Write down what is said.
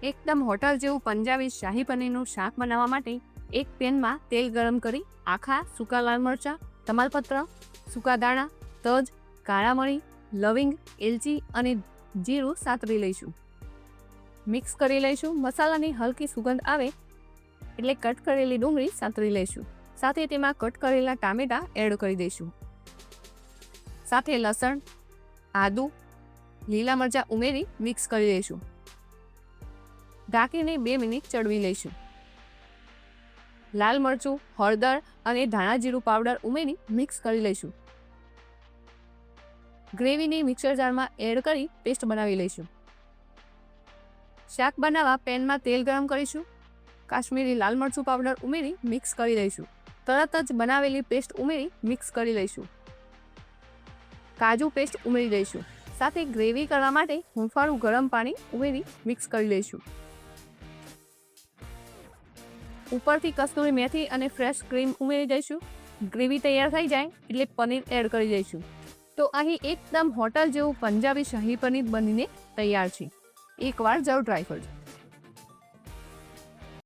એકદમ હોટલ જેવું પંજાબી શાહી પનીરનું શાક બનાવવા માટે એક પેનમાં તેલ ગરમ કરી આખા સૂકા લાલ મરચાં, તમાલપત્ર, સૂકા દાણા, તજ, કાળા મરી, લવિંગ, એલચી અને જીરું સાતરી લઈશું. મિક્સ કરી લઈશું. મસાલાની હલકી સુગંધ આવે એટલે કટ કરેલી ડુંગળી સાતરી લઈશું. સાથે તેમાં કટ કરેલા ટામેટા એડ કરી દઈશું. સાથે લસણ, આદુ, લીલા મરચાં ઉમેરી મિક્સ કરી લઈશું. ઢાંકીને 2 મિનિટ ચડવી લઈશું. લાલ મરચું, હળદર અને ધાણા જીરું પાવડર ઉમેરી મિક્સ કરી લઈશું. ગ્રેવીની મિક્સર જારમાં એડ કરી પેસ્ટ બનાવી લઈશું. શાક બનાવવા પેનમાં તેલ ગરમ કરીશું. કાશ્મીરી લાલ મરચું પાવડર ઉમેરી મિક્સ કરી લઈશું. તરત જ બનાવેલી પેસ્ટ ઉમેરી મિક્સ કરી લઈશું. કાજુ પેસ્ટ ઉમેરી દઈશું. સાથે ગ્રેવી કરવા માટે હૂંફાળું ગરમ પાણી ઉમેરી મિક્સ કરી લઈશું. ઉપરથી કસ્તુરી મેથી અને ફ્રેશ ક્રીમ ઉમેરી દઈશું. ગ્રેવી તૈયાર થઈ જાય એટલે પનીર એડ કરી દઈશું. તો અહીં એકદમ હોટલ જેવું પંજાબી શાહી પનીર બનીને તૈયાર છે. એકવાર જરૂર ટ્રાય કરજો.